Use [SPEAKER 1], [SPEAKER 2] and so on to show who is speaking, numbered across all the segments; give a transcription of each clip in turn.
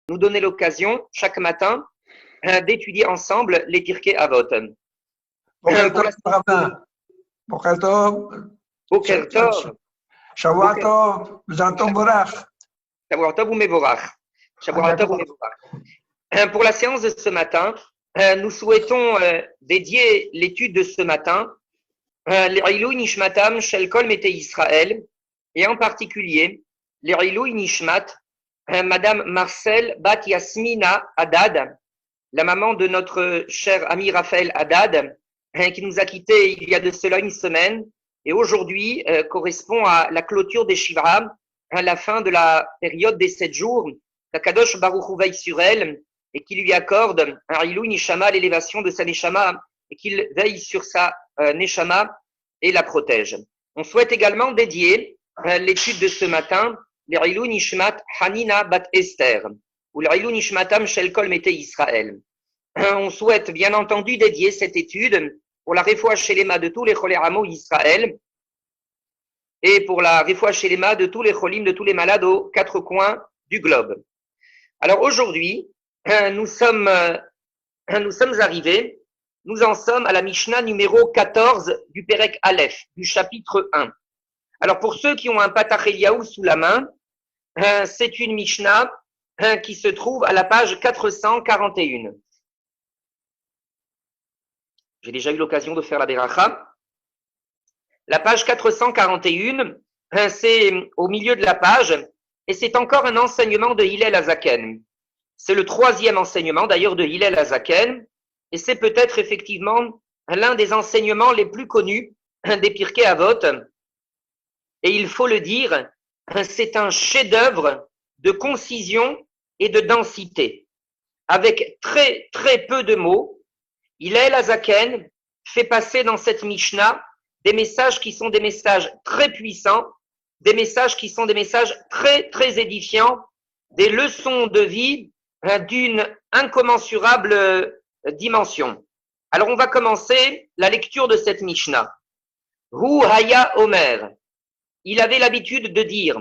[SPEAKER 1] nous donner l'occasion, chaque matin, d'étudier ensemble les Pirkei Avot.
[SPEAKER 2] Boker Tov, Rabbin. Boker Tov.
[SPEAKER 1] Boker Tov.
[SPEAKER 2] Shavua Tov. Zman Tov Borach.
[SPEAKER 1] Shavua Tov ou Mevorach. Shavua Tov ou Mevorach. Pour la séance de ce matin, nous souhaitons dédier l'étude de ce matin l'Ilui Nishmatam Shel Kol Metei Israël, et en particulier l'Ilui Nishmat Madame Marcel Bat Yasmina Haddad, la maman de notre cher ami Raphaël Haddad, qui nous a quittés il y a de cela une semaine, et aujourd'hui correspond à la clôture des Shivra, à la fin de la période des 7 jours, qu'Akadosh Baruch Hu veille sur elle, et qui lui accorde un Ilui Nishama, l'élévation de sa Neshama, et qu'il veille sur sa Neshama et la protège. On souhaite également dédier l'étude de ce matin, l'Ilui Nishmat Hanina Bat Esther, ou l'Ilui Nishmatam Shel Kol Metei Israël. On souhaite bien entendu dédier cette étude pour la Refoua Shelema de tous les Cholé Hamo Israël et pour la Refoua Shelema de tous les Cholim, de tous les malades aux 4 coins du globe. Alors aujourd'hui, nous sommes arrivés, nous en sommes à la Mishnah numéro 14 du Perek Aleph, du chapitre 1. Alors pour ceux qui ont un Patach Eliyahu sous la main, c'est une Mishnah qui se trouve à la page 441. J'ai déjà eu l'occasion de faire la Beracha. La page 441, c'est au milieu de la page, et c'est encore un enseignement de Hillel Hazaken. C'est le 3e enseignement d'ailleurs de Hillel Hazaken, et c'est peut-être effectivement l'un des enseignements les plus connus des Pirkei Avot. Et il faut le dire, c'est un chef-d'œuvre de concision et de densité. Avec très très peu de mots, Hillel Hazaken fait passer dans cette Mishnah des messages qui sont des messages très puissants, des messages qui sont des messages très très édifiants, des leçons de vie d'une incommensurable dimension. Alors on va commencer la lecture de cette Mishnah. Hu Haya Omer. Il avait l'habitude de dire,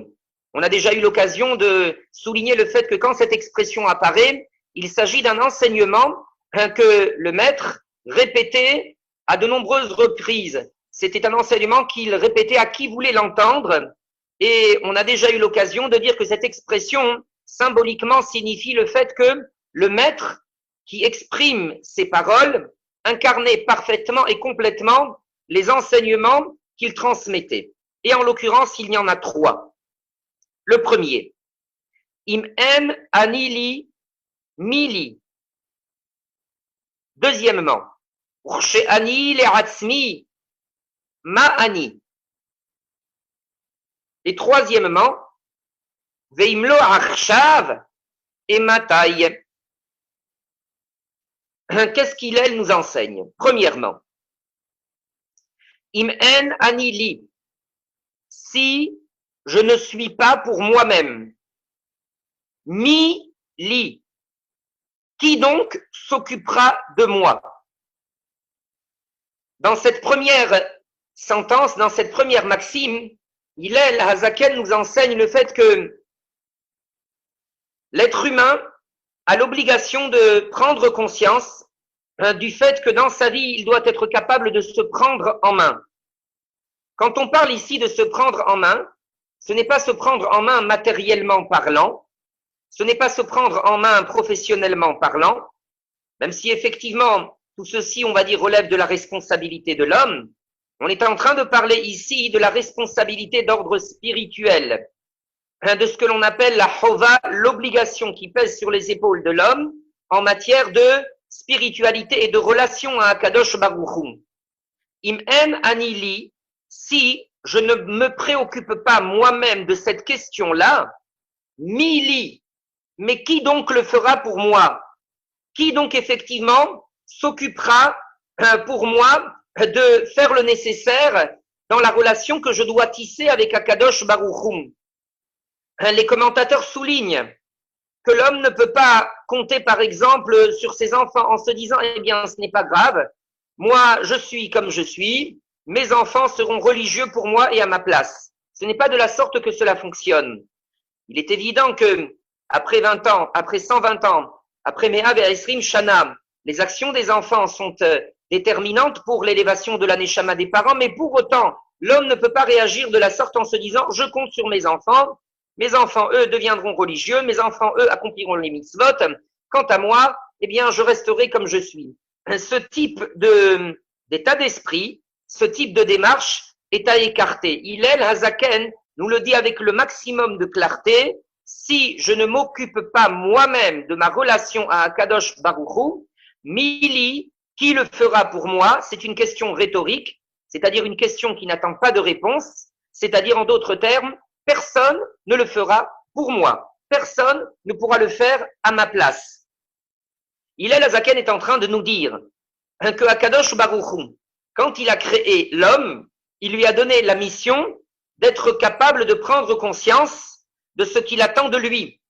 [SPEAKER 1] on a déjà eu l'occasion de souligner le fait que quand cette expression apparaît, il s'agit d'un enseignement que le maître répétait à de nombreuses reprises. C'était un enseignement qu'il répétait à qui voulait l'entendre, et on a déjà eu l'occasion de dire que cette expression symboliquement signifie le fait que le maître qui exprime ses paroles incarnait parfaitement et complètement les enseignements qu'il transmettait. Et en l'occurrence, il y en a 3. Le premier, Im en anili mili. Deuxièmement, Urshe ani le'atzmi ma ani. Et troisièmement, Veimlo achshav et matai. Qu'est-ce qu'il nous enseigne? Premièrement, Im en anili. Si je ne suis pas pour moi-même, mi li, qui donc s'occupera de moi? Dans cette première sentence, dans cette première maxime, Hillel Hazaken nous enseigne le fait que l'être humain a l'obligation de prendre conscience du fait que dans sa vie, il doit être capable de se prendre en main. Quand on parle ici de se prendre en main, ce n'est pas se prendre en main matériellement parlant, ce n'est pas se prendre en main professionnellement parlant, même si effectivement tout ceci, on va dire, relève de la responsabilité de l'homme. On est en train de parler ici de la responsabilité d'ordre spirituel, de ce que l'on appelle la chova, l'obligation qui pèse sur les épaules de l'homme en matière de spiritualité et de relation à Akadosh Baruch Hu. Im en anili. Si je ne me préoccupe pas moi-même de cette question-là, mili, mais qui donc le fera pour moi? Qui donc effectivement s'occupera pour moi de faire le nécessaire dans la relation que je dois tisser avec Akadosh Baruch Hu? Les commentateurs soulignent que l'homme ne peut pas compter par exemple sur ses enfants en se disant « Eh bien, ce n'est pas grave, moi je suis comme je suis, mes enfants seront religieux pour moi et à ma place. » Ce n'est pas de la sorte que cela fonctionne. Il est évident que après 20 ans, après 120 ans, après Me'av et Esrim Shana, les actions des enfants sont déterminantes pour l'élévation de la Neshama des parents, mais pour autant, l'homme ne peut pas réagir de la sorte en se disant « je compte sur mes enfants, eux, deviendront religieux, mes enfants, eux, accompliront les mitzvot, quant à moi, eh bien, je resterai comme je suis ». Ce type d'état d'esprit, ce type de démarche est à écarter. Hillel Hazaken nous le dit avec le maximum de clarté, si je ne m'occupe pas moi-même de ma relation à Akadosh Baruch Hu, Mili, qui le fera pour moi? C'est une question rhétorique, c'est-à-dire une question qui n'attend pas de réponse, c'est-à-dire en d'autres termes, personne ne le fera pour moi. Personne ne pourra le faire à ma place. Hillel Hazaken est en train de nous dire que Akadosh Baruch Hu, quand il a créé l'homme, il lui a donné la mission d'être capable de prendre conscience de ce qu'il attend de lui.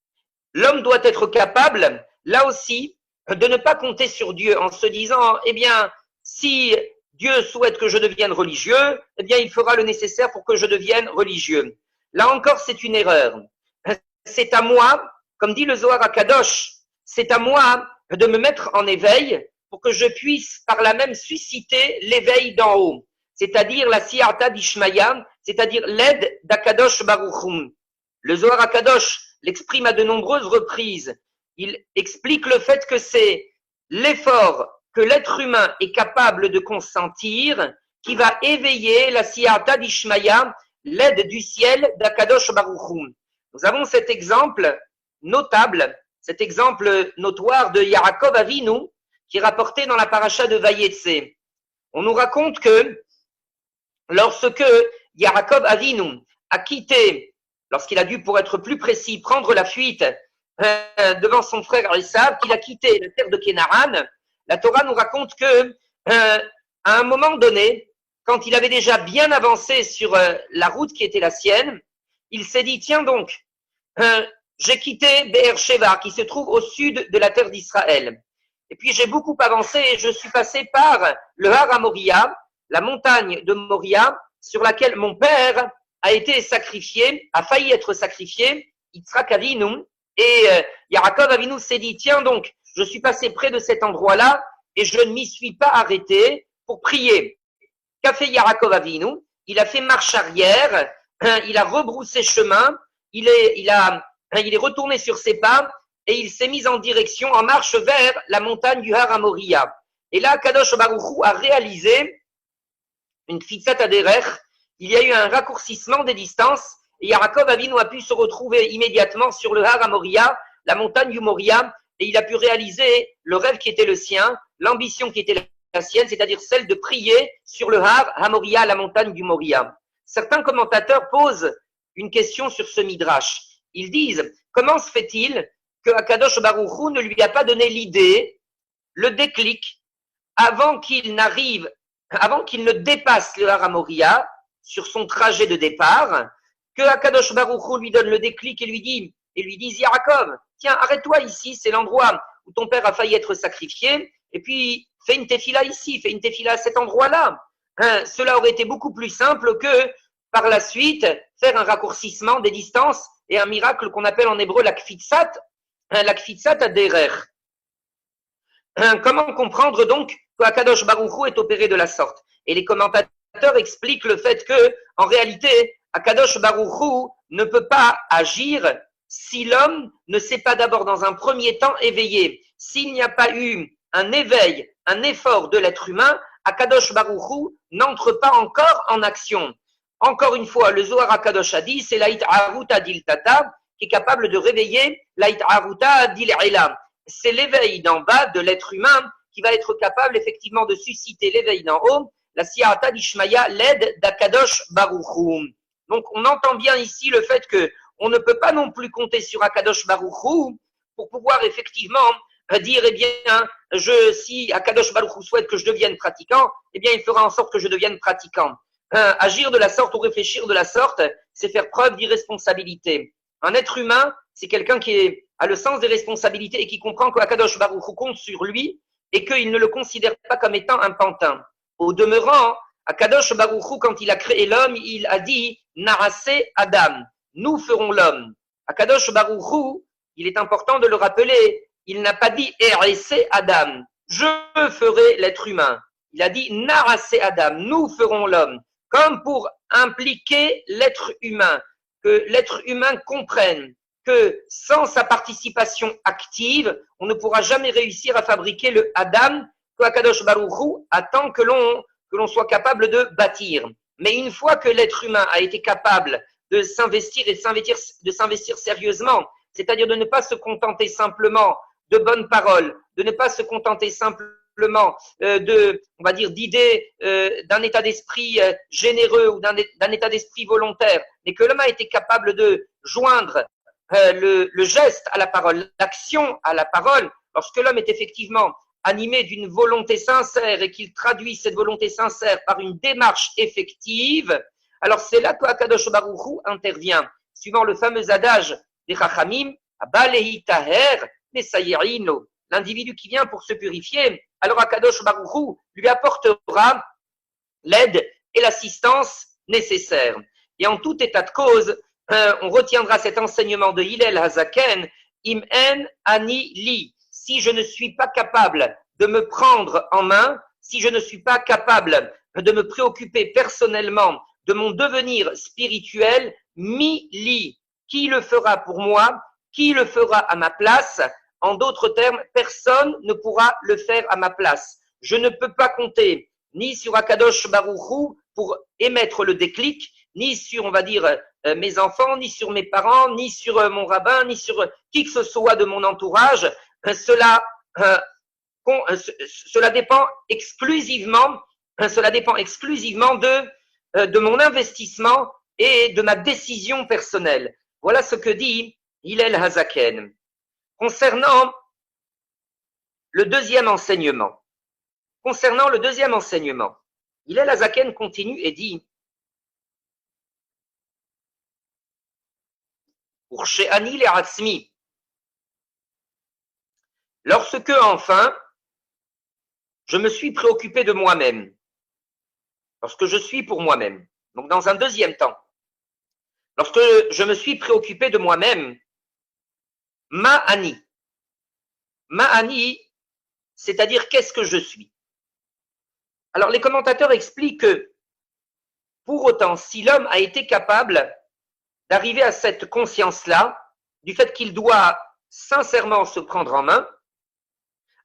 [SPEAKER 1] L'homme doit être capable, là aussi, de ne pas compter sur Dieu en se disant, eh bien, si Dieu souhaite que je devienne religieux, eh bien, il fera le nécessaire pour que je devienne religieux. Là encore, c'est une erreur. C'est à moi, comme dit le Zohar HaKadosh, c'est à moi de me mettre en éveil pour que je puisse par là même susciter l'éveil d'en haut, c'est-à-dire la siyata d'Ishmaya, c'est-à-dire l'aide d'Akadosh Baruch Hu. Le Zohar HaKadosh l'exprime à de nombreuses reprises. Il explique le fait que c'est l'effort que l'être humain est capable de consentir qui va éveiller la siyata d'Ishmaya, l'aide du ciel d'Akadosh Baruch Hu. Nous avons cet exemple notable, cet exemple notoire de Yaakov Avinu, qui est rapporté dans la paracha de Vayetse. On nous raconte que lorsque Yaakov Avinu a quitté, lorsqu'il a dû, pour être plus précis, prendre la fuite devant son frère Esav, qu'il a quitté la terre de Kénaran, la Torah nous raconte que à un moment donné, quand il avait déjà bien avancé sur la route qui était la sienne, il s'est dit, tiens donc, j'ai quitté Be'er Sheva, qui se trouve au sud de la terre d'Israël. Et puis j'ai beaucoup avancé et je suis passé par le Har HaMoria, la montagne de Moria, sur laquelle mon père a été sacrifié, a failli être sacrifié, Yitzhak Avinu, et Yaakov Avinu s'est dit, tiens donc, je suis passé près de cet endroit-là et je ne m'y suis pas arrêté pour prier. Qu'a fait Yaakov Avinu? Il a fait marche arrière, il a rebroussé chemin, il est retourné sur ses pas et il s'est mis en direction, en marche vers la montagne du Har HaMoria. Et là, Kadosh Baruch Hu a réalisé une kfitzat haderech, il y a eu un raccourcissement des distances et Yaakov Avinu a pu se retrouver immédiatement sur le Har HaMoria, la montagne du Moria, et il a pu réaliser le rêve qui était le sien, l'ambition qui était la sienne, c'est-à-dire celle de prier sur le Har HaMoria, la montagne du Moria. Certains commentateurs posent une question sur ce midrash. Ils disent, comment se fait-il que Akadosh Baruch Hu ne lui a pas donné l'idée, le déclic, avant qu'il ne dépasse le Har HaMoria sur son trajet de départ, que Akadosh Baruch Hu lui donne le déclic et lui dit Yaakov, tiens, arrête-toi ici, c'est l'endroit où ton père a failli être sacrifié, et puis fais une tefila ici, fais une tefila à cet endroit-là. Cela aurait été beaucoup plus simple que, par la suite, faire un raccourcissement des distances et un miracle qu'on appelle en hébreu la kfitzat haderech. Comment comprendre donc que Akadosh Baruch Hu est opéré de la sorte? Et les commentateurs expliquent le fait que, en réalité, Akadosh Baruch Hu ne peut pas agir si l'homme ne s'est pas d'abord dans un premier temps éveillé. S'il n'y a pas eu un éveil, un effort de l'être humain, Akadosh Baruch Hu n'entre pas encore en action. Encore une fois, le Zohar HaKadosh a dit, c'est l'Aït Haruta Dil Tata qui est capable de réveiller l'Aït Haruta Dil Ela. C'est l'éveil d'en bas de l'être humain qui va être capable effectivement de susciter l'éveil d'en haut, la Siyata d'Ishmaya, l'aide d'Akadosh Baruch Hu. Donc on entend bien ici le fait que on ne peut pas non plus compter sur Akadosh Baruch Hu pour pouvoir effectivement dire, eh bien, si Akadosh Baruch Hu souhaite que je devienne pratiquant, eh bien, il fera en sorte que je devienne pratiquant. Agir de la sorte ou réfléchir de la sorte, c'est faire preuve d'irresponsabilité. Un être humain, c'est quelqu'un qui a le sens des responsabilités et qui comprend qu'Akadosh Baruch Hu compte sur lui et qu'il ne le considère pas comme étant un pantin. Au demeurant, Akadosh Baruch Hu, quand il a créé l'homme, il a dit « Narase Adam », nous ferons l'homme. Akadosh Baruch Hu il est important de le rappeler, il n'a pas dit Eressé Adam, je ferai l'être humain. Il a dit Narasé Adam, nous ferons l'homme, comme pour impliquer l'être humain, que l'être humain comprenne que sans sa participation active, on ne pourra jamais réussir à fabriquer le Adam que Akadosh Baruch Hu attend que l'on soit capable de bâtir. Mais une fois que l'être humain a été capable de s'investir et de s'investir sérieusement, c'est-à-dire de ne pas se contenter simplement de bonnes paroles, de ne pas se contenter simplement on va dire, d'idées d'un état d'esprit généreux ou d'un état d'esprit volontaire, mais que l'homme a été capable de joindre le geste à la parole, l'action à la parole, lorsque l'homme est effectivement animé d'une volonté sincère et qu'il traduit cette volonté sincère par une démarche effective, alors c'est là que Akadosh Baruch Hu intervient, suivant le fameux adage des Chachamim, Abalehi Taher Mesayerino, l'individu qui vient pour se purifier, alors Akadosh Baruch Hu lui apportera l'aide et l'assistance nécessaires. Et en tout état de cause, on retiendra cet enseignement de Hillel Hazaken, Im en ani li. Si je ne suis pas capable de me prendre en main, si je ne suis pas capable de me préoccuper personnellement de mon devenir spirituel, mi li. Qui le fera pour moi? Qui le fera à ma place? En d'autres termes, personne ne pourra le faire à ma place. Je ne peux pas compter ni sur Akadosh Baruch Hu pour émettre le déclic, ni sur, on va dire, mes enfants, ni sur mes parents, ni sur mon rabbin, ni sur qui que ce soit de mon entourage. Cela dépend exclusivement de mon investissement et de ma décision personnelle. Voilà ce que dit Hillel Hazaken. Concernant le deuxième enseignement, Hillel Hazaken continue et dit pour She'ani le'atzmi, lorsque enfin je me suis préoccupé de moi-même, lorsque je suis pour moi-même, donc dans un deuxième temps, lorsque je me suis préoccupé de moi-même, Ma'ani, c'est-à-dire qu'est-ce que je suis? Alors les commentateurs expliquent que pour autant, si l'homme a été capable d'arriver à cette conscience-là, du fait qu'il doit sincèrement se prendre en main,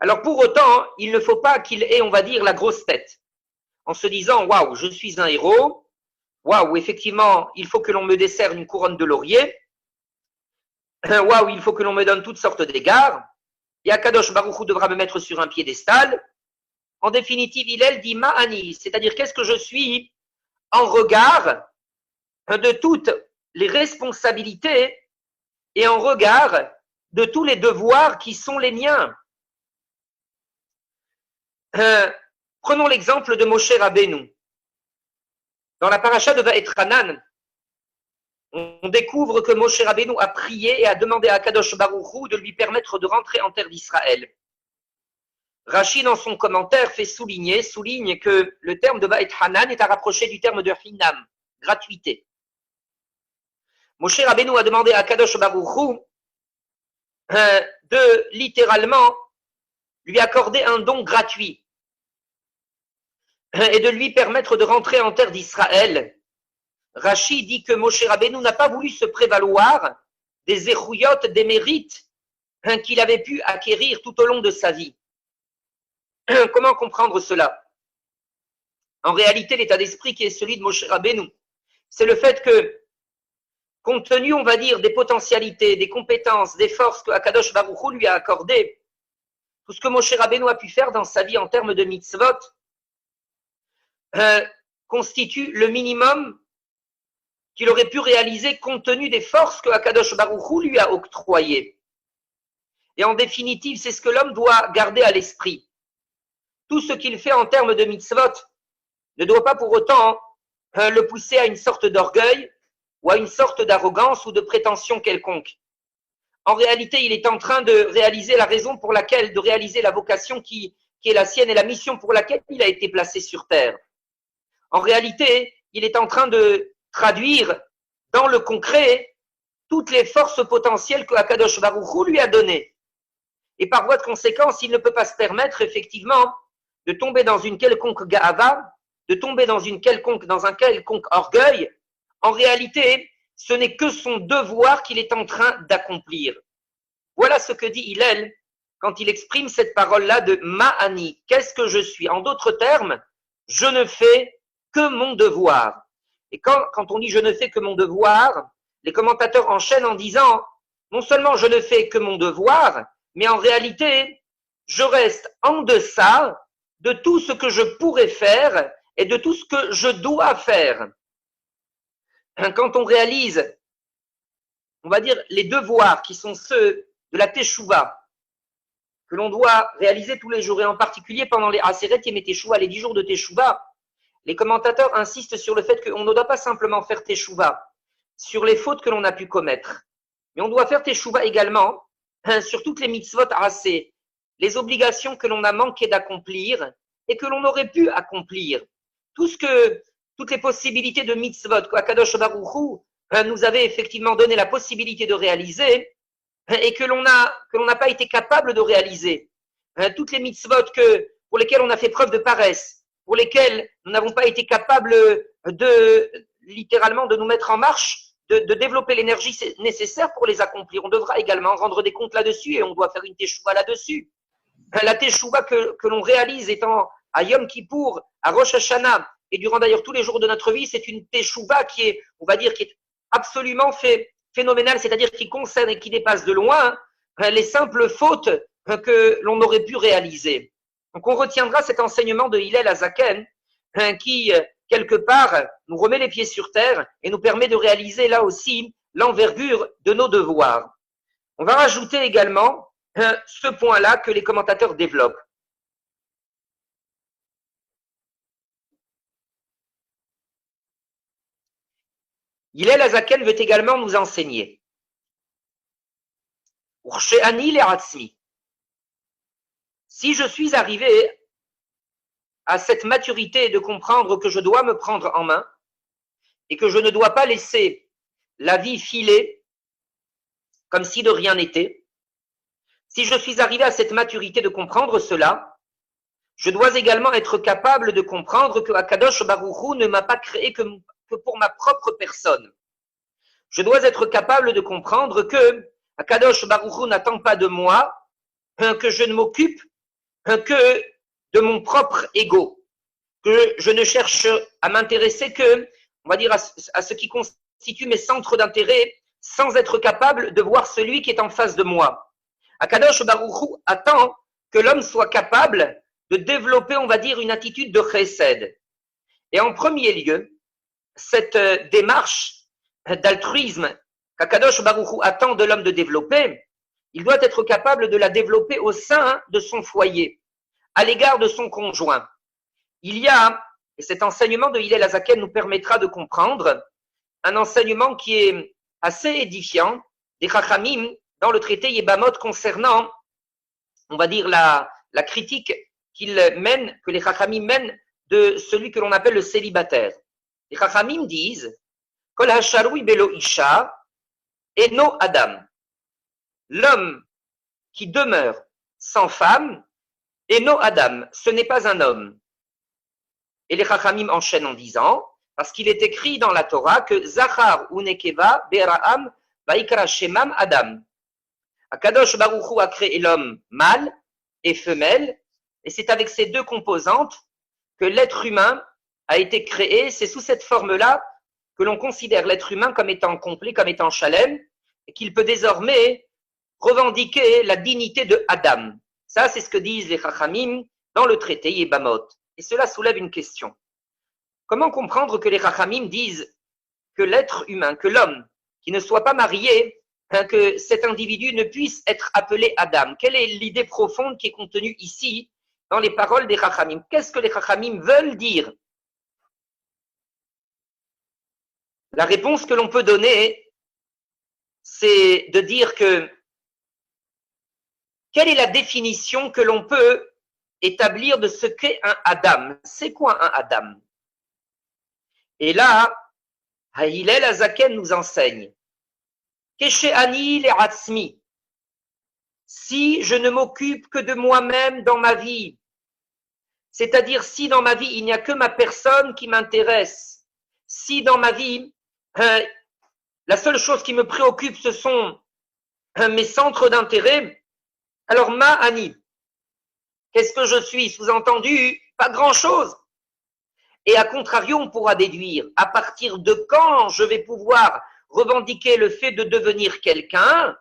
[SPEAKER 1] alors pour autant, il ne faut pas qu'il ait, on va dire, la grosse tête, en se disant « Waouh, je suis un héros, waouh, effectivement, il faut que l'on me décerne une couronne de laurier, waouh, il faut que l'on me donne toutes sortes d'égards, et Akadosh Baruch Hu devra me mettre sur un piédestal. » En définitive, Hillel dit Ma'ani, c'est-à-dire qu'est-ce que je suis en regard de toutes les responsabilités et en regard de tous les devoirs qui sont les miens. Prenons l'exemple de Moshe Rabbeinu. Dans la paracha de Vaetranan, on découvre que Moshe Rabbeinu a prié et a demandé à Kadosh Baruch Hu de lui permettre de rentrer en terre d'Israël. Rashi, dans son commentaire, souligne que le terme de Vaetranan est à rapprocher du terme de Hinam, gratuité. Moshe Rabbeinu a demandé à Kadosh Baruch Hu de littéralement lui accorder un don gratuit et de lui permettre de rentrer en terre d'Israël. Rashi dit que Moshe Rabbeinu n'a pas voulu se prévaloir des échouillottes, des mérites qu'il avait pu acquérir tout au long de sa vie. Comment comprendre cela? En réalité, l'état d'esprit qui est celui de Moshe Rabbeinu, c'est le fait que, compte tenu, on va dire, des potentialités, des compétences, des forces que Akadosh Baruch Hu lui a accordées, tout ce que Moshe Rabbeinu a pu faire dans sa vie en termes de mitzvot constitue le minimum qu'il aurait pu réaliser compte tenu des forces que Akadosh Baruch Hu lui a octroyées. Et en définitive, c'est ce que l'homme doit garder à l'esprit. Tout ce qu'il fait en termes de mitzvot ne doit pas pour autant le pousser à une sorte d'orgueil ou à une sorte d'arrogance ou de prétention quelconque. En réalité, il est en train de réaliser la raison pour laquelle, de réaliser la vocation qui est la sienne et la mission pour laquelle il a été placé sur terre. En réalité, il est en train de traduire dans le concret toutes les forces potentielles que Akadosh Baruch Hu lui a données. Et par voie de conséquence, il ne peut pas se permettre effectivement de tomber dans une quelconque ga'ava, de tomber dans un quelconque orgueil. En réalité, ce n'est que son devoir qu'il est en train d'accomplir. Voilà ce que dit Hillel quand il exprime cette parole-là de Ma'ani. Qu'est-ce que je suis? En d'autres termes, je ne fais que mon devoir. Et quand on dit je ne fais que mon devoir, les commentateurs enchaînent en disant non seulement je ne fais que mon devoir, mais en réalité, je reste en deçà de tout ce que je pourrais faire et de tout ce que je dois faire. Quand on réalise, on va dire, les devoirs qui sont ceux de la Teshuvah, que l'on doit réaliser tous les jours, et en particulier pendant les Aseret Yemei Teshuvah, les 10 jours de Teshuvah, les commentateurs insistent sur le fait qu'on ne doit pas simplement faire Teshuvah sur les fautes que l'on a pu commettre, mais on doit faire Teshuvah également sur toutes les mitzvot assez, les obligations que l'on a manqué d'accomplir et que l'on aurait pu accomplir. Toutes les possibilités de mitzvot qu'Akadosh Baruch Hu nous avait effectivement donné la possibilité de réaliser et que l'on n'a pas été capable de réaliser. Toutes les mitzvot pour lesquelles on a fait preuve de paresse, pour lesquelles nous n'avons pas été capables littéralement de nous mettre en marche, de développer l'énergie nécessaire pour les accomplir. On devra également rendre des comptes là-dessus et on doit faire une teshuva là-dessus. La teshuva que l'on réalise étant à Yom Kippour, à Rosh Hashanah et durant d'ailleurs tous les jours de notre vie, c'est une teshuva qui est, on va dire, qui est absolument phénoménale, c'est-à-dire qui concerne et qui dépasse de loin les simples fautes que l'on aurait pu réaliser. Donc on retiendra cet enseignement de Hillel Azaken qui quelque part, nous remet les pieds sur terre et nous permet de réaliser là aussi l'envergure de nos devoirs. On va rajouter également ce point-là que les commentateurs développent. Hillel Azaken veut également nous enseigner. Si je suis arrivé à cette maturité de comprendre que je dois me prendre en main et que je ne dois pas laisser la vie filer comme si de rien n'était. Si je suis arrivé à cette maturité de comprendre cela, je dois également être capable de comprendre que Akadosh Baruch Hu ne m'a pas créé que pour ma propre personne. Je dois être capable de comprendre que Akadosh Baruch Hu n'attend pas de moi que je ne m'occupe que de mon propre ego, que je ne cherche à m'intéresser que, on va dire, à ce qui constitue mes centres d'intérêt, sans être capable de voir celui qui est en face de moi. Akadosh Baruch Hu attend que l'homme soit capable de développer, on va dire, une attitude de chesed. Et en premier lieu, cette démarche d'altruisme qu'Akadosh Baruch Hu attend de l'homme de développer, il doit être capable de la développer au sein de son foyer, à l'égard de son conjoint. Il y a, et cet enseignement de Hillel Azaken nous permettra de comprendre, un enseignement qui est assez édifiant des Chachamim dans le traité Yebamot concernant, on va dire, la critique que les Chachamim mènent de celui que l'on appelle le célibataire. Les Chachamim disent Kol hasharui belo isha eno adam. L'homme qui demeure sans femme eno adam, ce n'est pas un homme. Et les Chachamim enchaînent en disant, parce qu'il est écrit dans la Torah que Zachar ou Nekeva Beraham Vaikra Shemam Adam. Akadosh Baruch Hu a créé l'homme mâle et femelle, et c'est avec ces deux composantes que l'être humain a été créé. C'est sous cette forme-là que l'on considère l'être humain comme étant complet, comme étant shalem, et qu'il peut désormais revendiquer la dignité de Adam. Ça, c'est ce que disent les Chachamim dans le traité Yebamot. Et cela soulève une question. Comment comprendre que les Chachamim disent que l'être humain, que l'homme qui ne soit pas marié, que cet individu ne puisse être appelé Adam? Quelle est l'idée profonde qui est contenue ici dans les paroles des Chachamim? Qu'est-ce que les Chachamim veulent dire? La réponse que l'on peut donner, c'est de dire que quelle est la définition que l'on peut établir de ce qu'est un Adam? C'est quoi un Adam? Et là, Hillel Azaken nous enseigne Keshe'ani le'atzmi. Si je ne m'occupe que de moi-même dans ma vie, c'est-à-dire si dans ma vie il n'y a que ma personne qui m'intéresse, si dans ma vie la seule chose qui me préoccupe ce sont mes centres d'intérêt, alors ma'ani, qu'est-ce que je suis? Sous-entendu, pas grand-chose. Et à contrario, on pourra déduire à partir de quand je vais pouvoir revendiquer le fait de devenir quelqu'un,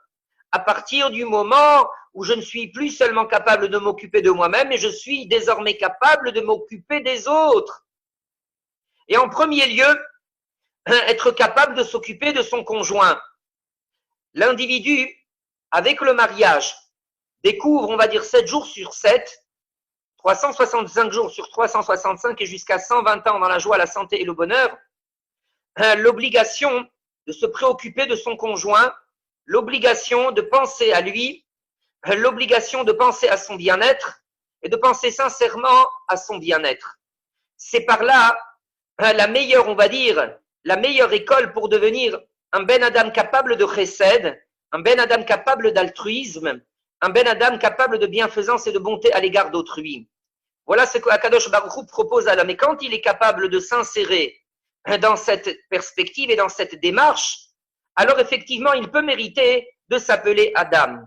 [SPEAKER 1] à partir du moment où je ne suis plus seulement capable de m'occuper de moi-même, mais je suis désormais capable de m'occuper des autres. Et en premier lieu, être capable de s'occuper de son conjoint. L'individu, avec le mariage, découvre, on va dire, 7 jours sur 7, 365 jours sur 365 et jusqu'à 120 ans dans la joie, la santé et le bonheur, l'obligation de se préoccuper de son conjoint, l'obligation de penser à lui, l'obligation de penser à son bien-être et de penser sincèrement à son bien-être. C'est par là la meilleure, on va dire, la meilleure école pour devenir un Ben Adam capable de chesed, un Ben Adam capable d'altruisme, un Ben Adam capable de bienfaisance et de bonté à l'égard d'autrui. Voilà ce que Akadosh Baruch Hu propose à l'homme. Et quand il est capable de s'insérer dans cette perspective et dans cette démarche, alors effectivement, il peut mériter de s'appeler Adam.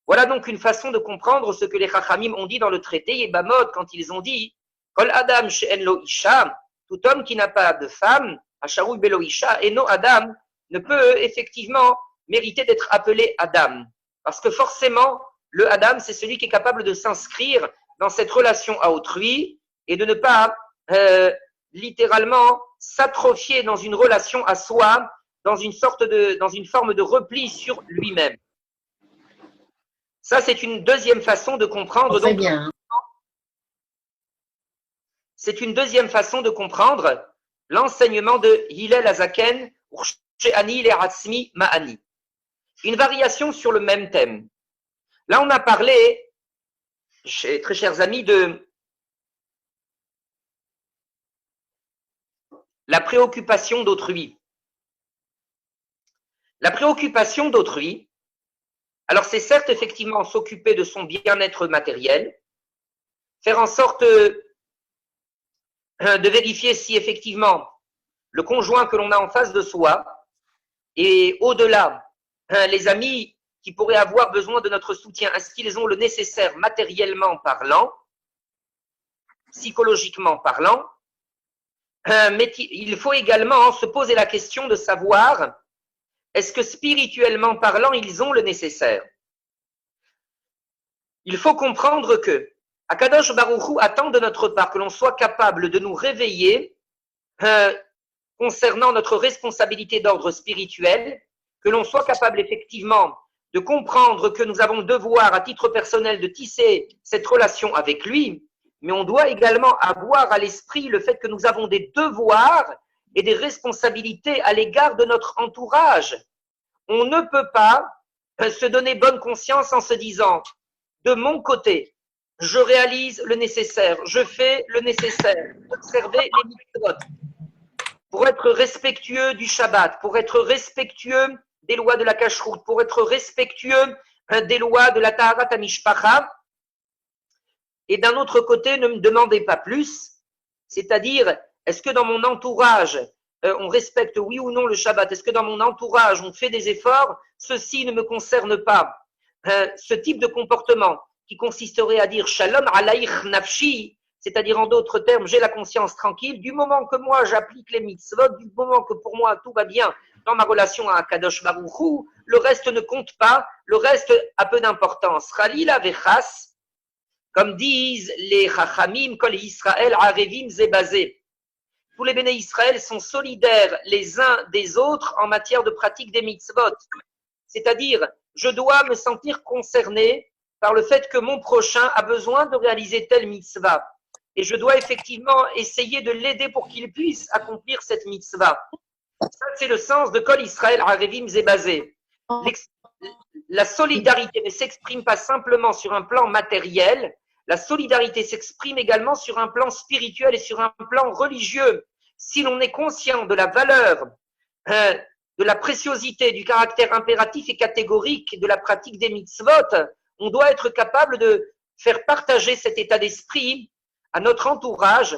[SPEAKER 1] Voilà donc une façon de comprendre ce que les Chachamim ont dit dans le traité Yebamot quand ils ont dit Kol Adam she'en lo isha, tout homme qui n'a pas de femme, Asharu belo isha, et no Adam, ne peut effectivement mériter d'être appelé Adam. Parce que forcément, le Adam, c'est celui qui est capable de s'inscrire dans cette relation à autrui et de ne pas littéralement s'atrophier dans une relation à soi, dans une forme de repli sur lui-même. Ça, c'est une deuxième façon de comprendre.
[SPEAKER 3] Très bien.
[SPEAKER 1] C'est une deuxième façon de comprendre l'enseignement de Hillel Azaken, She'ani le'atzmi ma'ani. Une variation sur le même thème. Là, on a parlé, très chers amis, de la préoccupation d'autrui. La préoccupation d'autrui, alors c'est certes effectivement s'occuper de son bien-être matériel, faire en sorte de vérifier si effectivement le conjoint que l'on a en face de soi et au-delà, les amis qui pourraient avoir besoin de notre soutien, est-ce qu'ils ont le nécessaire matériellement parlant, psychologiquement parlant, mais il faut également se poser la question de savoir est-ce que spirituellement parlant, ils ont le nécessaire. Il faut comprendre que Akadosh Baruch Hu attend de notre part que l'on soit capable de nous réveiller concernant notre responsabilité d'ordre spirituel, que l'on soit capable effectivement de comprendre que nous avons le devoir à titre personnel de tisser cette relation avec lui, mais on doit également avoir à l'esprit le fait que nous avons des devoirs et des responsabilités à l'égard de notre entourage. On ne peut pas se donner bonne conscience en se disant de mon côté, je réalise le nécessaire, je fais le nécessaire, observer les mitzvot, pour être respectueux du Shabbat, pour être respectueux des lois de la Kashrut, pour être respectueux des lois de la Taharat HaMishpacha. Et d'un autre côté, ne me demandez pas plus, c'est-à-dire, est-ce que dans mon entourage, on respecte oui ou non le Shabbat? Est-ce que dans mon entourage, on fait des efforts? Ceci ne me concerne pas. Ce type de comportement qui consisterait à dire Shalom alaych nafshi, c'est-à-dire en d'autres termes, j'ai la conscience tranquille, du moment que moi j'applique les mitzvot, du moment que pour moi tout va bien dans ma relation à Kadosh Baruch Hu, le reste ne compte pas, le reste a peu d'importance. Chalila vechas, comme disent les Chachamim, Kol Yisrael arevim zebazé. Tous les béné Israël sont solidaires les uns des autres en matière de pratique des mitzvot. C'est-à-dire, je dois me sentir concerné par le fait que mon prochain a besoin de réaliser telle mitzvah. Et je dois effectivement essayer de l'aider pour qu'il puisse accomplir cette mitzvah. Ça, c'est le sens de Kol Israël Arevim Zebazé. La solidarité ne s'exprime pas simplement sur un plan matériel, la solidarité s'exprime également sur un plan spirituel et sur un plan religieux. Si l'on est conscient de la valeur de la préciosité, du caractère impératif et catégorique de la pratique des mitzvot, on doit être capable de faire partager cet état d'esprit à notre entourage,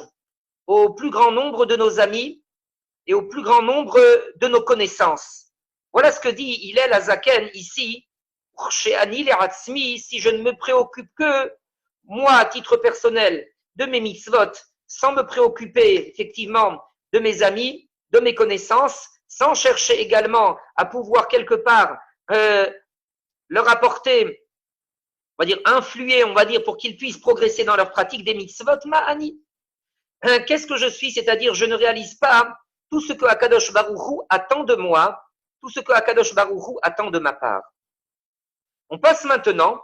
[SPEAKER 1] au plus grand nombre de nos amis et au plus grand nombre de nos connaissances. Voilà ce que dit Hillel Azaken ici. Si je ne me préoccupe que, moi, à titre personnel, de mes mitzvot, sans me préoccuper effectivement de mes amis, de mes connaissances, sans chercher également à pouvoir quelque part leur apporter, on va dire, influer, on va dire, pour qu'ils puissent progresser dans leur pratique des mitzvot, ma'ani. Qu'est-ce que je suis? C'est-à-dire, je ne réalise pas tout ce que Akadosh Baruch Hu attend de moi, tout ce que Akadosh Baruch Hu attend de ma part. On passe maintenant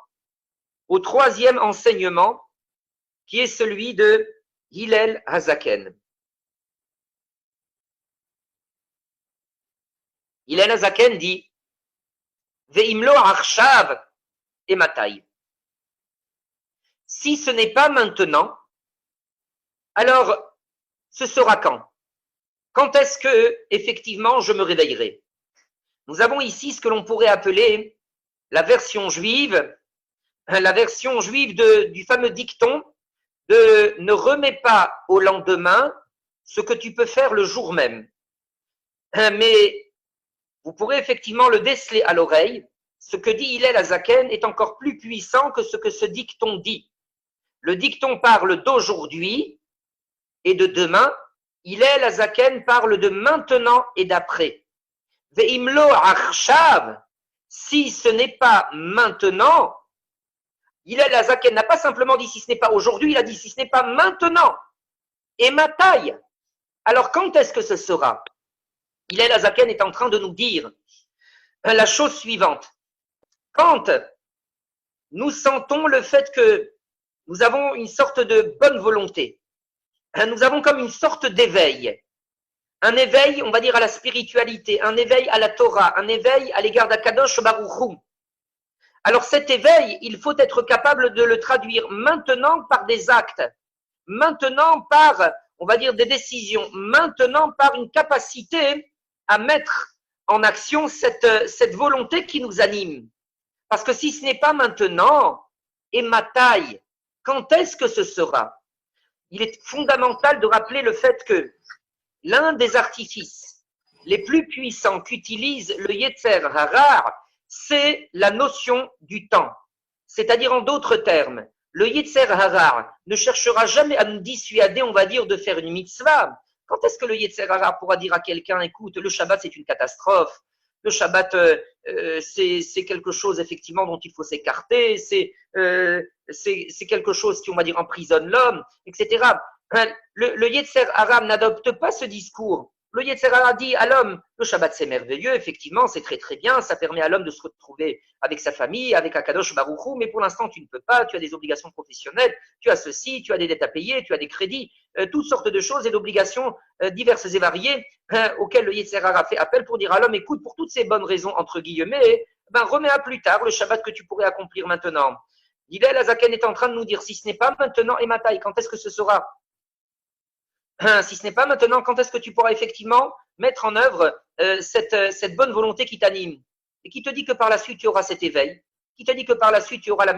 [SPEAKER 1] au troisième enseignement, qui est celui de Hillel Hazaken. Hillel Hazaken dit Ve'imlo arshav et matai. Si ce n'est pas maintenant, alors ce sera quand? Quand est-ce que, effectivement, je me réveillerai? Nous avons ici ce que l'on pourrait appeler la version juive du fameux dicton de ne remets pas au lendemain ce que tu peux faire le jour même. Mais vous pourrez effectivement le déceler à l'oreille. Ce que dit Hillel Hazaken est encore plus puissant que ce que ce dicton dit. Le dicton parle d'aujourd'hui et de demain. Hillel Hazaken parle de maintenant et d'après. Ve'imlo arshav, si ce n'est pas maintenant, Hillel Hazaken n'a pas simplement dit si ce n'est pas aujourd'hui, il a dit si ce n'est pas maintenant. Et ma taille. Alors quand est-ce que ce sera? Hillel Hazaken est en train de nous dire la chose suivante. Quand nous sentons le fait que nous avons une sorte de bonne volonté, nous avons comme une sorte d'éveil. Un éveil, on va dire, à la spiritualité, un éveil à la Torah, un éveil à l'égard d'Akadosh Baruch Hu. Alors cet éveil, il faut être capable de le traduire maintenant par des actes, maintenant par, on va dire, des décisions, maintenant par une capacité à mettre en action cette volonté qui nous anime. Parce que si ce n'est pas maintenant, et ma taille, quand est-ce que ce sera? Il est fondamental de rappeler le fait que l'un des artifices les plus puissants qu'utilise le Yetzer Hara, c'est la notion du temps. C'est-à-dire, en d'autres termes, le Yetzer Hara ne cherchera jamais à nous dissuader, on va dire, de faire une mitzvah. Quand est-ce que le Yetzer Hara pourra dire à quelqu'un, écoute, le Shabbat c'est une catastrophe, le Shabbat c'est quelque chose effectivement dont il faut s'écarter, c'est quelque chose qui, on va dire, emprisonne l'homme, etc. Le Yetzer Hara n'adopte pas ce discours. Le Yetzer Hara dit à l'homme, le Shabbat c'est merveilleux, effectivement, c'est très très bien, ça permet à l'homme de se retrouver avec sa famille, avec Akadosh Baruch Hu, mais pour l'instant tu ne peux pas, tu as des obligations professionnelles, tu as ceci, tu as des dettes à payer, tu as des crédits, toutes sortes de choses et d'obligations diverses et variées auxquelles le Yetzer Hara fait appel pour dire à l'homme, écoute, pour toutes ces bonnes raisons, entre guillemets, remets à plus tard le Shabbat que tu pourrais accomplir maintenant. Hillel Hazaken est en train de nous dire, si ce n'est pas maintenant et matai, quand est-ce que ce sera? Si ce n'est pas maintenant, quand est-ce que tu pourras effectivement mettre en œuvre cette bonne volonté qui t'anime et qui te dit que par la suite tu auras cet éveil, qui te dit que par la suite tu auras la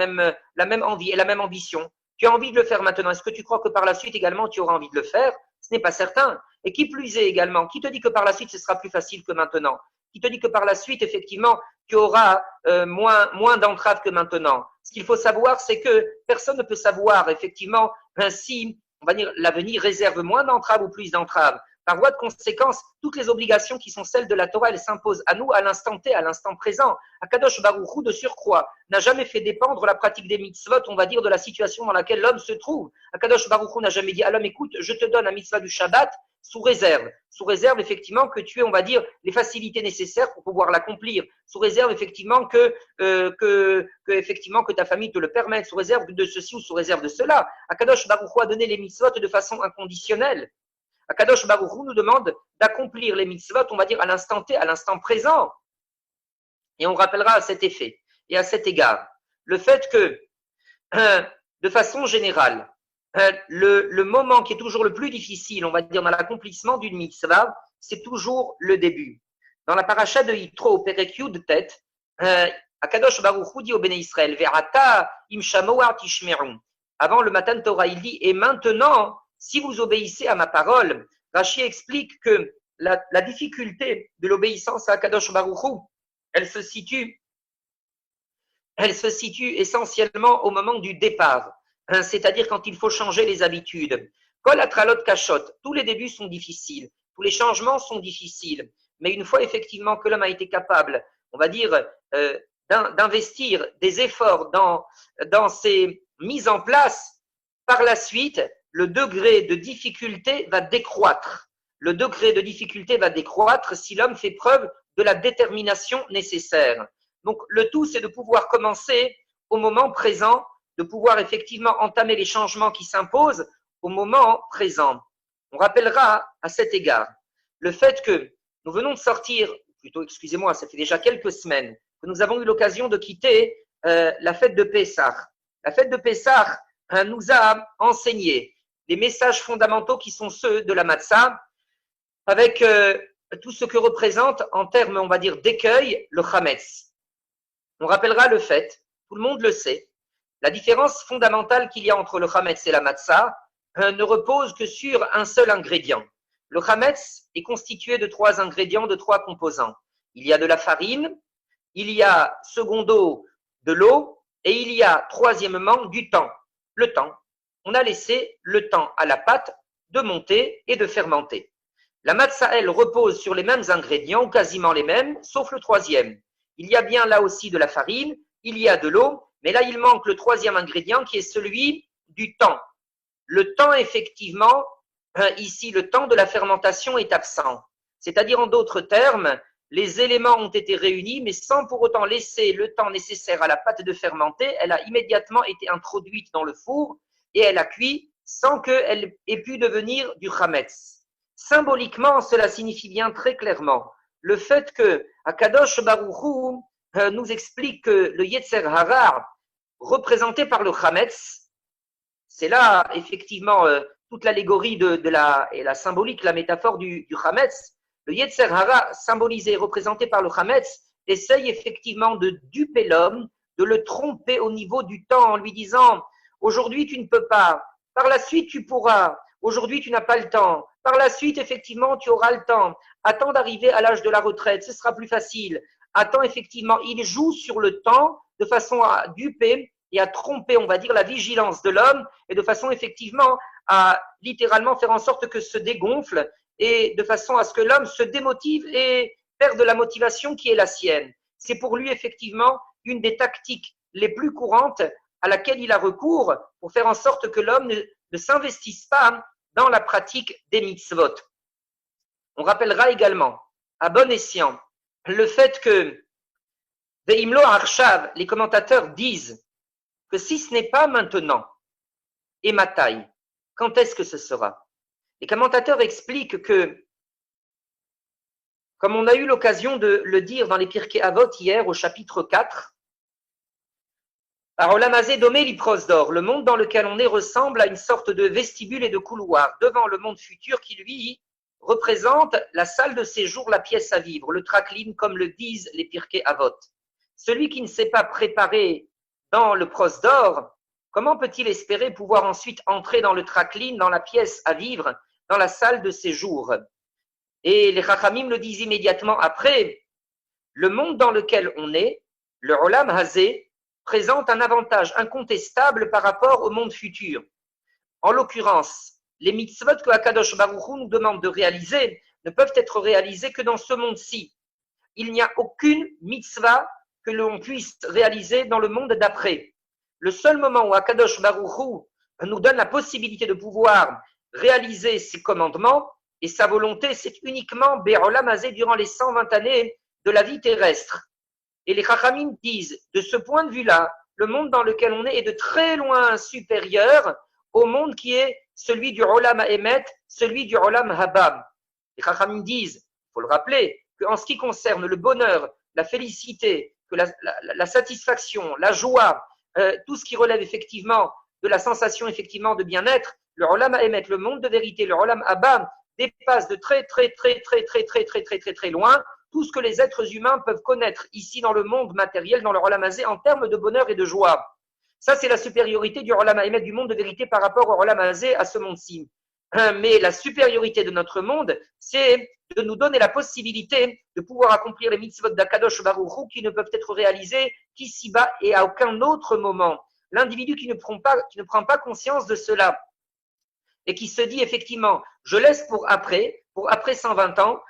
[SPEAKER 1] même envie et la même ambition. Tu as envie de le faire maintenant. Est-ce que tu crois que par la suite également tu auras envie de le faire? Ce n'est pas certain. Et qui plus est également, qui te dit que par la suite ce sera plus facile que maintenant? Qui te dit que par la suite effectivement tu auras moins d'entraves que maintenant? Ce qu'il faut savoir, c'est que personne ne peut savoir effectivement si on va dire, l'avenir réserve moins d'entraves ou plus d'entraves. Par voie de conséquence, toutes les obligations qui sont celles de la Torah, elles s'imposent à nous à l'instant T, à l'instant présent. Akadosh Baruch Hu, de surcroît, n'a jamais fait dépendre la pratique des mitzvot, on va dire, de la situation dans laquelle l'homme se trouve. Akadosh Baruch Hu n'a jamais dit à l'homme, écoute, je te donne la mitzvah du Shabbat sous réserve effectivement que tu aies, on va dire, les facilités nécessaires pour pouvoir l'accomplir, sous réserve effectivement que ta famille te le permette, sous réserve de ceci ou sous réserve de cela. Akadosh Baruch Hu a donné les mitzvot de façon inconditionnelle. Akadosh Baruch Hu nous demande d'accomplir les mitzvot, on va dire, à l'instant T, à l'instant présent. Et on rappellera à cet effet et à cet égard le fait que, de façon générale, le moment qui est toujours le plus difficile, on va dire, dans l'accomplissement d'une mitzvah, c'est toujours le début. dans la paracha de Yitro, Perek Yud Tet, Akadosh Baruch Hu dit au Béné Israël, Ve'ata im shamoar tishmeru. Avant le Matan Torah, il dit, et maintenant, si vous obéissez à ma parole, Rashi explique que la difficulté de l'obéissance à Akadosh Baruch Hu, elle se situe essentiellement au moment du départ, c'est-à-dire quand il faut changer les habitudes. Kol atralot kashot, tous les débuts sont difficiles, tous les changements sont difficiles, mais une fois effectivement que l'homme a été capable, on va dire, d'investir des efforts dans ces mises en place, par la suite, le degré de difficulté va décroître. Le degré de difficulté va décroître si l'homme fait preuve de la détermination nécessaire. Donc, le tout, c'est de pouvoir commencer au moment présent, de pouvoir effectivement entamer les changements qui s'imposent au moment présent. On rappellera à cet égard le fait que nous venons de sortir, plutôt, excusez-moi, ça fait déjà quelques semaines, que nous avons eu l'occasion de quitter la fête de Pessah. La fête de Pessah nous a enseigné les messages fondamentaux qui sont ceux de la Matzah, avec tout ce que représente en termes, on va dire, d'écueil, le Chametz. On rappellera le fait, tout le monde le sait, la différence fondamentale qu'il y a entre le Chametz et la Matzah ne repose que sur un seul ingrédient. Le Chametz est constitué de 3 ingrédients, de 3 composants. Il y a de la farine, il y a secondo de l'eau et il y a troisièmement du temps. Le temps. On a laissé le temps à la pâte de monter et de fermenter. La matzah, elle, repose sur les mêmes ingrédients, ou quasiment les mêmes, sauf le troisième. Il y a bien là aussi de la farine, il y a de l'eau, mais là il manque le troisième ingrédient qui est celui du temps. Le temps, effectivement, ici, le temps de la fermentation est absent. C'est-à-dire, en d'autres termes, les éléments ont été réunis, mais sans pour autant laisser le temps nécessaire à la pâte de fermenter. Elle a immédiatement été introduite dans le four et elle a cuit sans qu'elle ait pu devenir du chametz. Symboliquement, cela signifie bien très clairement le fait que Akadosh Baruch Hu nous explique que le Yetzer Hara, représenté par le chametz, c'est là effectivement toute l'allégorie et la symbolique, la métaphore du chametz. Le Yetzer Hara, symbolisé, représenté par le Chametz, essaye effectivement de duper l'homme, de le tromper au niveau du temps en lui disant « Aujourd'hui, tu ne peux pas. Par la suite, tu pourras. Aujourd'hui, tu n'as pas le temps. Par la suite, effectivement, tu auras le temps. Attends d'arriver à l'âge de la retraite, ce sera plus facile. Attends, effectivement. » Il joue sur le temps de façon à duper et à tromper, on va dire, la vigilance de l'homme et de façon, effectivement, à littéralement faire en sorte que se dégonfle et de façon à ce que l'homme se démotive et perde la motivation qui est la sienne. C'est pour lui effectivement une des tactiques les plus courantes à laquelle il a recours pour faire en sorte que l'homme ne s'investisse pas dans la pratique des mitzvot. On rappellera également, à bon escient, le fait que Ve'imlo Arshav, les commentateurs disent que si ce n'est pas maintenant, et Matai, quand est-ce que ce sera? Les commentateurs expliquent que, comme on a eu l'occasion de le dire dans les Pirkei Avot hier au chapitre 4, par Olam Hazeh Domé Liprosdor, le monde dans lequel on est ressemble à une sorte de vestibule et de couloir devant le monde futur qui, lui, représente la salle de séjour, la pièce à vivre, le traklin, comme le disent les Pirkei Avot. Celui qui ne s'est pas préparé dans le prosdor, comment peut-il espérer pouvoir ensuite entrer dans le traklin, dans la pièce à vivre, dans la salle de séjour? Et les Chachamim le disent immédiatement après, le monde dans lequel on est, le Olam Hazeh, présente un avantage incontestable par rapport au monde futur. En l'occurrence, les mitzvot que Akadosh Baruch Hu nous demande de réaliser ne peuvent être réalisées que dans ce monde-ci. Il n'y a aucune mitzvah que l'on puisse réaliser dans le monde d'après. Le seul moment où Akadosh Baruch Hu nous donne la possibilité de pouvoir réaliser ses commandements et sa volonté, c'est uniquement Be'olam Hazeh durant les 120 années de la vie terrestre. Et les Chachamim disent, de ce point de vue-là, le monde dans lequel on est de très loin supérieur au monde qui est celui du Olam Ha'emet, celui du Olam Haba. Les Chachamim disent, il faut le rappeler, qu'en ce qui concerne le bonheur, la félicité, que la satisfaction, la joie, tout ce qui relève effectivement de la sensation effectivement de bien-être, le Olam Ha'emet, le monde de vérité, le Olam Haba, dépasse de très loin tout ce que les êtres humains peuvent connaître ici dans le monde matériel, dans le Olam Hazé, en termes de bonheur et de joie. Ça, c'est la supériorité du Olam Haemet, du monde de vérité par rapport au Olam Hazé, à ce monde-ci. Mais la supériorité de notre monde, c'est de nous donner la possibilité de pouvoir accomplir les mitzvot d'Akadosh Baruch Hu qui ne peuvent être réalisées qu'ici-bas et à aucun autre moment. L'individu qui ne prend pas conscience de cela et qui se dit effectivement, je laisse pour après 120 ans,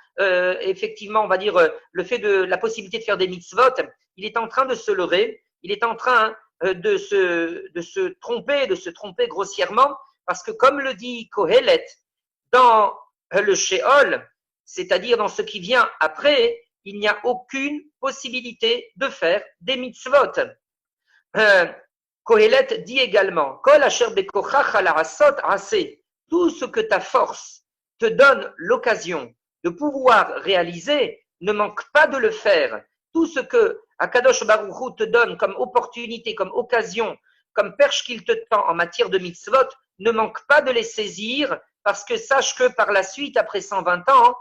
[SPEAKER 1] effectivement, on va dire, le fait de la possibilité de faire des mitzvot, il est en train de se leurrer, il est en train de se tromper grossièrement, parce que comme le dit Kohelet, dans le Sheol, c'est-à-dire dans ce qui vient après, il n'y a aucune possibilité de faire des mitzvot. Kohelet dit également, Kol asher bekochach halasot aseh, tout ce que ta force te donne l'occasion de pouvoir réaliser, ne manque pas de le faire. Tout ce que Akadosh Baruch Hu te donne comme opportunité, comme occasion, comme perche qu'il te tend en matière de mitzvot, ne manque pas de les saisir, parce que sache que par la suite, après 120 ans,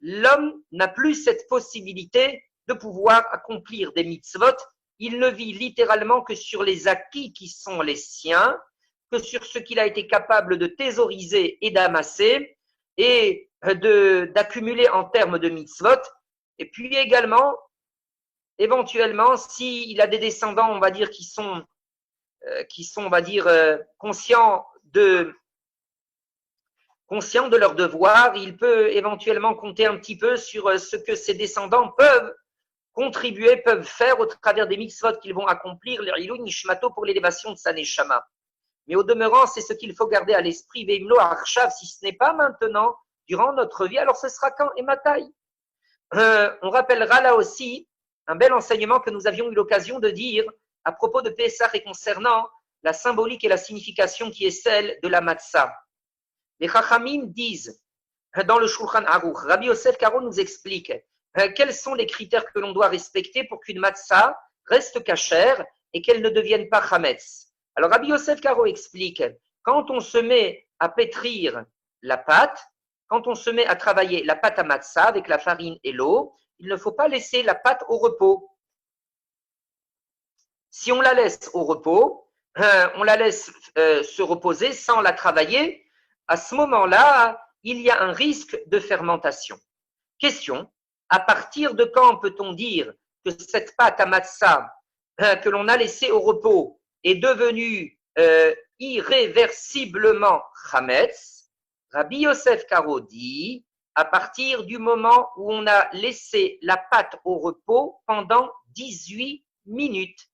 [SPEAKER 1] l'homme n'a plus cette possibilité de pouvoir accomplir des mitzvot. Il ne vit littéralement que sur les acquis qui sont les siens, que sur ce qu'il a été capable de thésauriser et d'amasser et d'accumuler en termes de mitzvot. Et puis également, éventuellement, s'il a des descendants, on va dire, qui sont on va dire, conscients de leur devoir, il peut éventuellement compter un petit peu sur ce que ses descendants peuvent contribuer, peuvent faire au travers des mitzvot qu'ils vont accomplir, l'Ilou Nishmato pour l'élévation de sa Neshama. Mais au demeurant, c'est ce qu'il faut garder à l'esprit, Veimlo Arshav, si ce n'est pas maintenant, durant notre vie, alors ce sera quand et Mataï. On rappellera là aussi un bel enseignement que nous avions eu l'occasion de dire à propos de Pessah et concernant la symbolique et la signification qui est celle de la matzah. Les Chachamim disent dans le Shulchan Aruch, Rabbi Yosef Karo nous explique quels sont les critères que l'on doit respecter pour qu'une matzah reste cachère et qu'elle ne devienne pas chametz. Alors Rabbi Yosef Karo explique, quand on se met à pétrir la pâte, quand on se met à travailler la pâte à matzah avec la farine et l'eau, il ne faut pas laisser la pâte au repos. Si on la laisse au repos, on la laisse se reposer sans la travailler, à ce moment-là, il y a un risque de fermentation. Question, à partir de quand peut-on dire que cette pâte à matzah que l'on a laissée au repos est devenue irréversiblement chametz? Rabbi Yosef Karo dit, à partir du moment où on a laissé la pâte au repos pendant 18 minutes.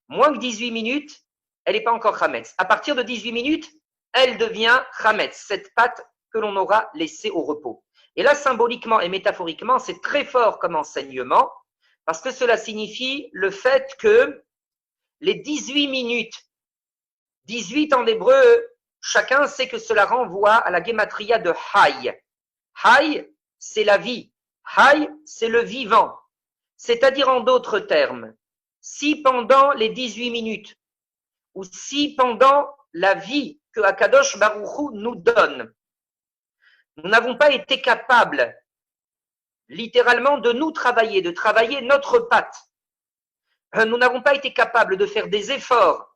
[SPEAKER 1] Moins que 18 minutes, elle n'est pas encore chametz. À partir de 18 minutes, elle devient chametz, cette pâte que l'on aura laissée au repos. Et là, symboliquement et métaphoriquement, c'est très fort comme enseignement, parce que cela signifie le fait que les 18 minutes, 18 en hébreu, chacun sait que cela renvoie à la gematria de Hay. Hay, c'est la vie. Hay, c'est le vivant. C'est-à-dire en d'autres termes, si pendant les 18 minutes, ou si pendant la vie que Akadosh Baruch Hu nous donne, nous n'avons pas été capables, littéralement, de nous travailler, de travailler notre pâte. Nous n'avons pas été capables de faire des efforts.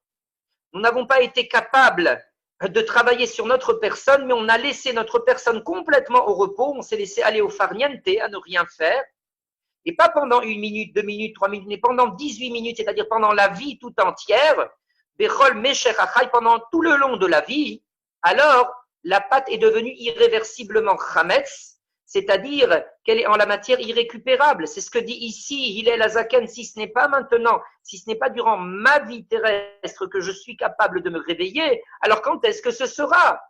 [SPEAKER 1] Nous n'avons pas été capables de travailler sur notre personne, mais on a laissé notre personne complètement au repos. On s'est laissé aller au farniente, à ne rien faire. Et pas pendant 1 minute, 2 minutes, 3 minutes, mais pendant 18 minutes, c'est-à-dire pendant la vie tout entière, Bechol Mesher Achai, pendant tout le long de la vie, alors la pâte est devenue irréversiblement chametz, c'est-à-dire qu'elle est en la matière irrécupérable. C'est ce que dit ici Hillel Azaken, si ce n'est pas maintenant, si ce n'est pas durant ma vie terrestre que je suis capable de me réveiller, alors quand est-ce que ce sera?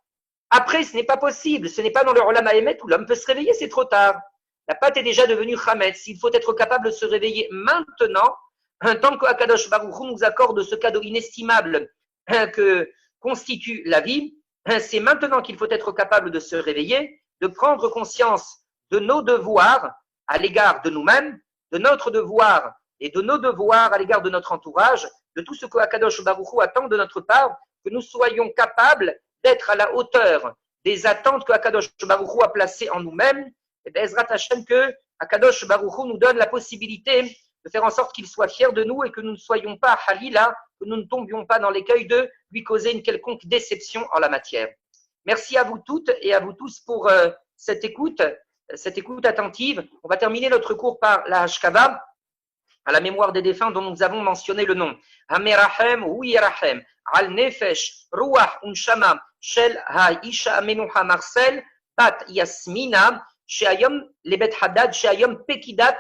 [SPEAKER 1] Après, ce n'est pas possible, ce n'est pas dans le Olam Haemet où l'homme peut se réveiller, c'est trop tard. La pâte est déjà devenue chametz, il faut être capable de se réveiller maintenant, tant que Akadosh Baruch Hu nous accorde ce cadeau inestimable que constitue la vie. C'est maintenant qu'il faut être capable de se réveiller, de prendre conscience de nos devoirs à l'égard de nous-mêmes, de notre devoir et de nos devoirs à l'égard de notre entourage, de tout ce que Akadosh Baruch Hu attend de notre part, que nous soyons capables d'être à la hauteur des attentes que Akadosh Baruch Hu a placées en nous-mêmes. et Bezrat Hashem que Akadosh Baruch Hu nous donne la possibilité de faire en sorte qu'il soit fier de nous et que nous ne soyons pas Halila, que nous ne tombions pas dans l'écueil de lui causer une quelconque déception en la matière. Merci à vous toutes et à vous tous pour cette écoute attentive. On va terminer notre cours par la Hashkava, à la mémoire des défunts dont nous avons mentionné le nom. Hamerahem ou Yerahem, Al Nefesh, Ruach Unshama, Shel Haisha Amenuha Marcel, Bat Yasmina, Sheayom Lebet Haddad, Sheayom Pekidat,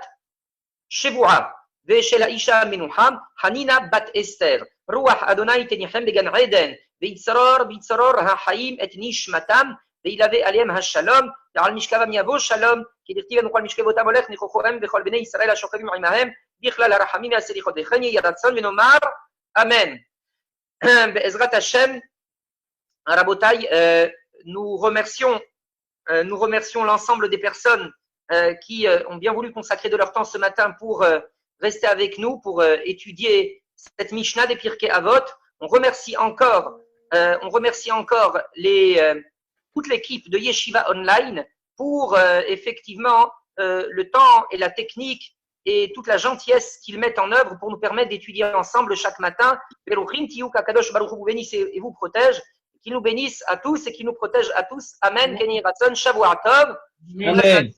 [SPEAKER 1] Shevua, Veshel Haisha Amenuha, Hanina Bat Esther, Ruach Adonai Tenichem Began Eden, Veitzaror HaHaim et Nishmatam, Veilave Aliem HaShalom, Al Mishkavam Yavo Shalom, Kidirtiv Nuchal Mishkevotam Olech, Nechochorem, Bechol Bnei Israël, Ashokavim Imahem, Bichlal Arachamim Aselichot Vecheni, Yadatson, Venomar, Amen. Be'ezrat Hashem, Rabotai, nous remercions l'ensemble des personnes qui ont bien voulu consacrer de leur temps ce matin pour rester avec nous, pour étudier cette Mishnah des Pirkei Avot. On remercie encore toute l'équipe de Yeshiva Online pour effectivement le temps et la technique et toute la gentillesse qu'ils mettent en œuvre pour nous permettre d'étudier ensemble chaque matin. Kadosh Baruch Hu vous bénisse et vous protège, qu'il nous bénisse à tous et qu'il nous protège à tous. Amen. Kenyi Ratzon, Shavua Tov.
[SPEAKER 3] Amen.